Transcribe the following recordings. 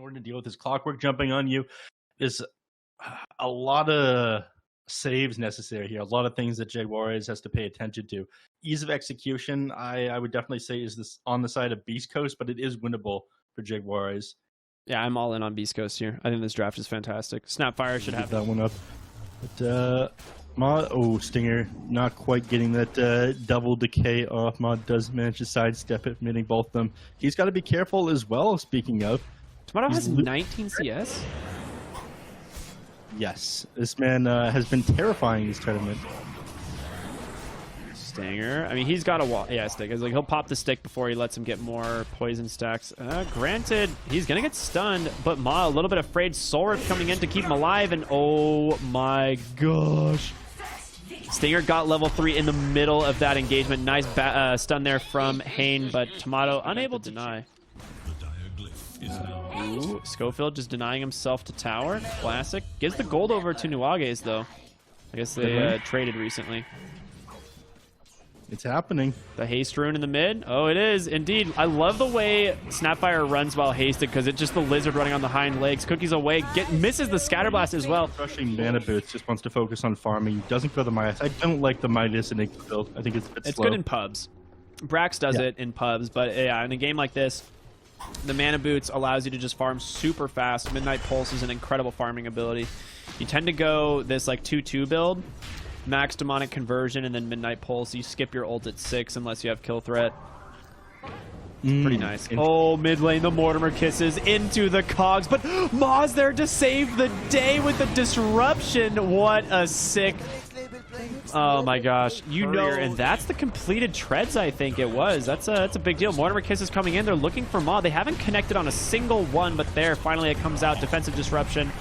important to deal with his clockwork jumping on you. There's a lot of saves necessary here. A lot of things that Jaguares has to pay attention to. Ease of execution, I would definitely say, is this on the side of Beast Coast, but it is winnable for Jaguares. Yeah, I'm all in on Beast Coast here. I think this draft is fantastic. Snapfire should have that one up. But Mod, Stinger not quite getting that double decay off. Mod does manage to sidestep it, meeting both of them. He's got to be careful as well, speaking of. Tomato has 19 CS? Yes, this man has been terrifying this tournament. Stinger, I mean, he's got a wall. Yeah, stick. It's like he'll pop the stick before he lets him get more poison stacks. Granted, he's gonna get stunned, but Ma a little bit afraid. Soul Rift coming in to keep him alive, and oh my gosh. Stinger got level 3 in the middle of that engagement. Nice stun there from Hane, but Tomato unable to deny. Ooh, Schofield just denying himself to tower. Classic. Gives the gold over to Nuages, though. I guess they traded recently. It's happening. The haste rune in the mid. Oh, it is indeed. I love the way Snapfire runs while hasted, because it's just the lizard running on the hind legs. Cookies away. Misses the scatterblast as well. Crushing mana boots. Just wants to focus on farming. Doesn't go the Midas. I don't like the Midas and Enigma build. I think it's a bit slow. It's good in pubs. Brax does it in pubs, but yeah, in a game like this, the mana boots allows you to just farm super fast. Midnight Pulse is an incredible farming ability. You tend to go this like 2-2 build, max demonic conversion, and then Midnight Pulse. You skip your ult at 6 unless you have kill threat. Pretty nice. Oh, mid lane, the Mortimer kisses into the cogs, but Ma's there to save the day with the disruption. What a sick... Oh my gosh, and that's the completed treads. I think it was. That's a big deal. Mortimer Kiss is coming in. They're looking for Ma. They haven't connected on a single one, but there, finally it comes out. Defensive disruption.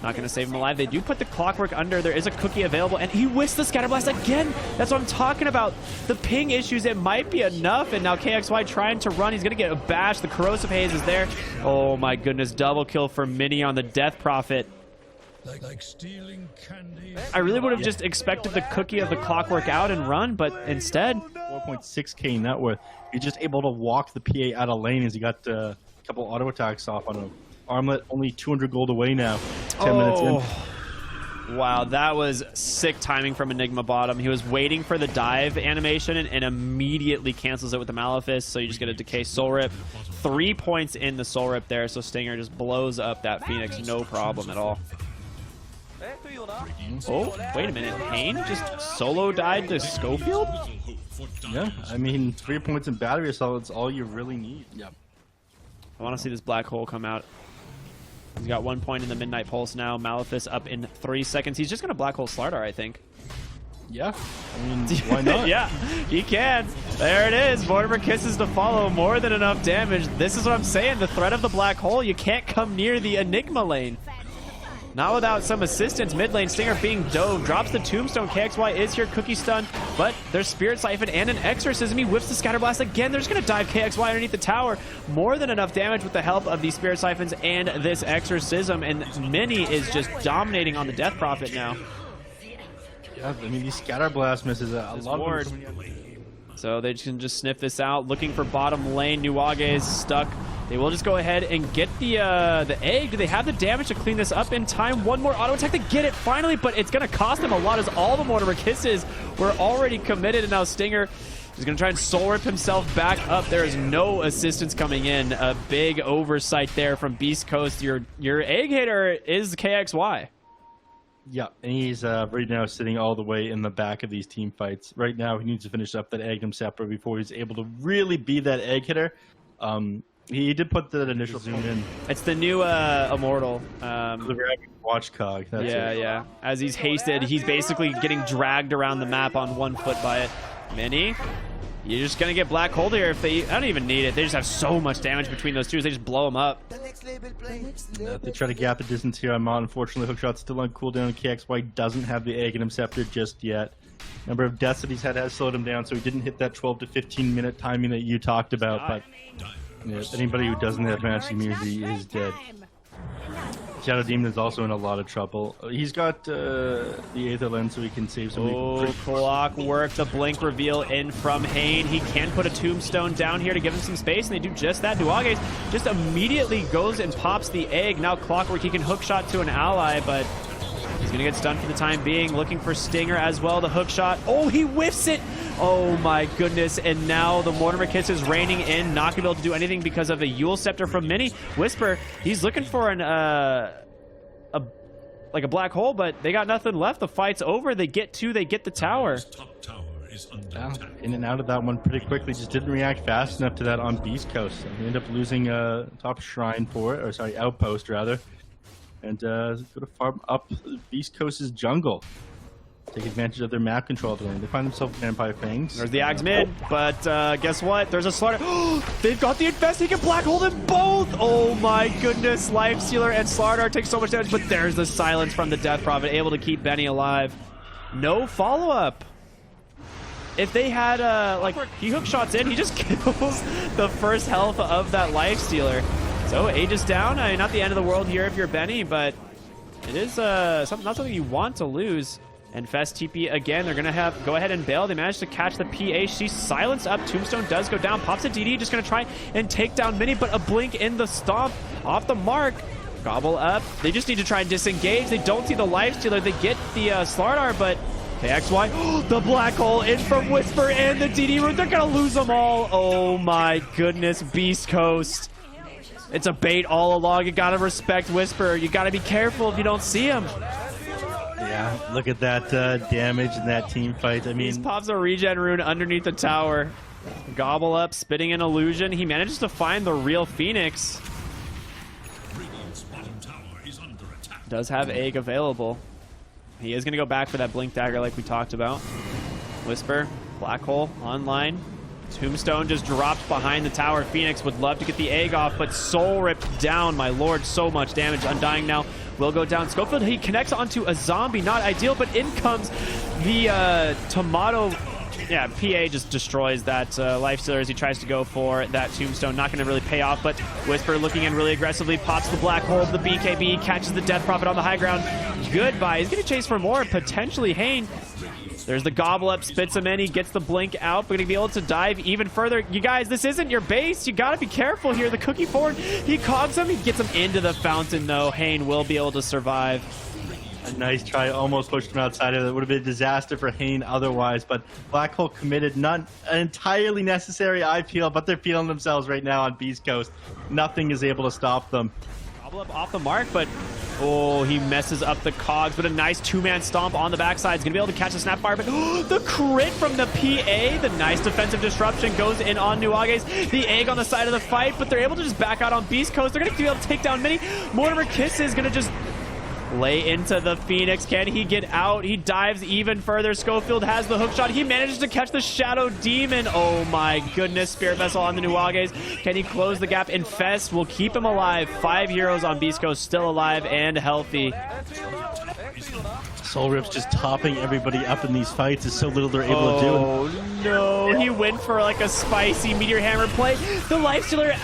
Not going to save him alive. They do put the clockwork under. There is a cookie available, and he whiffs the scatterblast again. That's what I'm talking about. The ping issues, it might be enough, and now KXY trying to run. He's going to get a bash. The corrosive haze is there. Oh my goodness, double kill for Mini on the Death Prophet. Like stealing candy. I really would have just expected the cookie of the clockwork out and run, but instead 4.6k net worth. He's just able to walk the PA out of lane as he got a couple auto attacks off on him. Armlet only 200 gold away now. 10 minutes in. Wow, that was sick timing from Enigma bottom. He was waiting for the dive animation and immediately cancels it with the Malefice, so you just get a decay Soul Rip. 3 points in the Soul Rip there, so Stinger just blows up that Phoenix, no problem at all. Oh, wait a minute. Hane just solo died to Schofield? Yeah, I mean, 3 points in battery assault, it's all you really need. Yep. I want to see this black hole come out. He's got 1 point in the Midnight Pulse now. Malefice up in 3 seconds. He's just going to black hole Slardar, I think. Yeah, I mean, why not? Yeah, he can. There it is. Mortimer Kisses to follow. More than enough damage. This is what I'm saying. The threat of the black hole. You can't come near the Enigma lane. Not without some assistance. Mid lane, Stinger being dove. Drops the Tombstone. KXY is here. Cookie stun. But there's Spirit Siphon and an Exorcism. He whips the Scatterblast again. They're just going to dive KXY underneath the tower. More than enough damage with the help of these Spirit Siphons and this Exorcism. And Mini is just dominating on the Death Prophet now. Yeah, I mean, these Scatterblast misses a lot of So they can just sniff this out. Looking for bottom lane. Nuage is stuck. They will just go ahead and get the egg. Do they have the damage to clean this up in time? One more auto attack to get it finally, but it's going to cost them a lot as all the Mortimer Kisses were already committed, and now Stinger is going to try and Soul Rip himself back up. There is no assistance coming in. A big oversight there from Beast Coast. Your egg hitter is KXY. Yeah, and he's right now sitting all the way in the back of these team fights. Right now, he needs to finish up that Agnum Scepter before he's able to really be that egg hitter. He did put that initial zoom in. It's the new Immortal. The Rabbit Watch Cog. That's it. Yeah. As he's hasted, he's basically getting dragged around the map on 1 foot by it. Mini, you're just going to get Black Hole here. If they, I don't even need it. They just have so much damage between those two. They just blow them up. They try to gap the distance here on Mont. Unfortunately, Hookshot's still on cooldown. KXY doesn't have the Aghanim Scepter just yet. Number of deaths that he's had has slowed him down, so he didn't hit that 12 to 15 minute timing that you talked about. But yeah, anybody who doesn't have match immunity is dead. Shadow Demon is also in a lot of trouble. He's got the Aether Lens, so he can save some. Clockwork, the blink reveal in from Hane. He can put a tombstone down here to give him some space, and they do just that. Jaguares just immediately goes and pops the egg. Now Clockwork, he can hook shot to an ally, but he's gonna get stunned for the time being. Looking for Stinger as well, the hook shot. Oh, he whiffs it! Oh my goodness, and now the Mortimer Kiss is raining in. Not gonna be able to do anything because of a Yule Scepter from Mini. Whisper, he's looking for an like a black hole, but they got nothing left. The fight's over. They get the tower. In and out of that one pretty quickly. Just didn't react fast enough to that on Beast Coast. And they end up losing top shrine for it, or sorry, outpost rather. And go to farm up Beast Coast's jungle. Take advantage of their map control of the lane. They find themselves Vampire Fangs. There's the Ags mid, but guess what? There's a Slaughter. They've got the Infest. He can black hole them both. Oh my goodness. Lifestealer and Slaughter take so much damage, but there's the silence from the Death Prophet, able to keep Benny alive. No follow-up. If they had, like, he hook shots in, he just kills the first health of that Lifestealer. So, Aegis down. I mean, not the end of the world here if you're Benny, but it is not something you want to lose. And Fest TP again, they're going to go ahead and bail. They managed to catch the PA. She's silenced up. Tombstone does go down. Pops a DD, just going to try and take down Mini, but a blink in the stomp off the mark. Gobble up. They just need to try and disengage. They don't see the Lifestealer. They get the Slardar, but KXY, the black hole in from Whisper and the DD root. They're going to lose them all. Oh my goodness, Beast Coast. It's a bait all along. You got to respect Whisper. You got to be careful if you don't see him. Yeah, look at that damage in that team fight. I mean, he pops a regen rune underneath the tower. Gobble up, spitting an illusion. He manages to find the real Phoenix. Does have Egg available. He is going to go back for that Blink Dagger like we talked about. Whisper, Black Hole online. Tombstone just dropped behind the tower. Phoenix would love to get the egg off, but Soul ripped down. My lord, so much damage. Undying now will go down. Schofield, he connects onto a zombie. Not ideal, but in comes the Tomato. Yeah, PA just destroys that Lifestealer as he tries to go for that Tombstone. Not going to really pay off, but Whisper looking in really aggressively. Pops the Black Hole of the BKB. Catches the Death Prophet on the high ground. Goodbye. He's going to chase for more. Potentially Hane. There's the Gobble Up, spits him in, he gets the blink out, but going to be able to dive even further. You guys, this isn't your base. You got to be careful here. The cookie forward, he cogs him, he gets him into the fountain though. Hane will be able to survive. A nice try, almost pushed him outside of it. It would have been a disaster for Hane otherwise, but Black Hole committed, not an entirely necessary eye peel, but they're peeling themselves right now on Beast Coast. Nothing is able to stop them. Gobble Up off the mark, but oh, he messes up the cogs, but a nice two-man stomp on the backside. He's going to be able to catch the Snapfire, but the crit from the PA, the nice defensive disruption goes in on Jaguares. The egg on the side of the fight, but they're able to just back out on Beast Coast. They're going to be able to take down Mini. Mortimer Kiss is going to just lay into the Phoenix. Can he get out? He dives even further. Schofield has the hook shot. He manages to catch the Shadow Demon. Oh my goodness. Spirit Vessel on the Jaguares. Can he close the gap? Infest will keep him alive. 5 heroes on Beast Coast still alive and healthy. Soul Rip's just topping everybody up in these fights. There's so little they're able to do. Oh no, he went for like a spicy Meteor Hammer play. The Lifestealer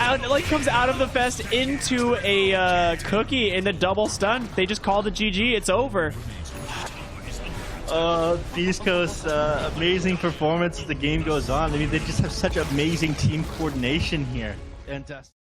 comes out of the Fest into a cookie in the double stun. They just called it GG. It's over. Beast Coast, amazing performance as the game goes on. I mean, they just have such amazing team coordination here. Fantastic.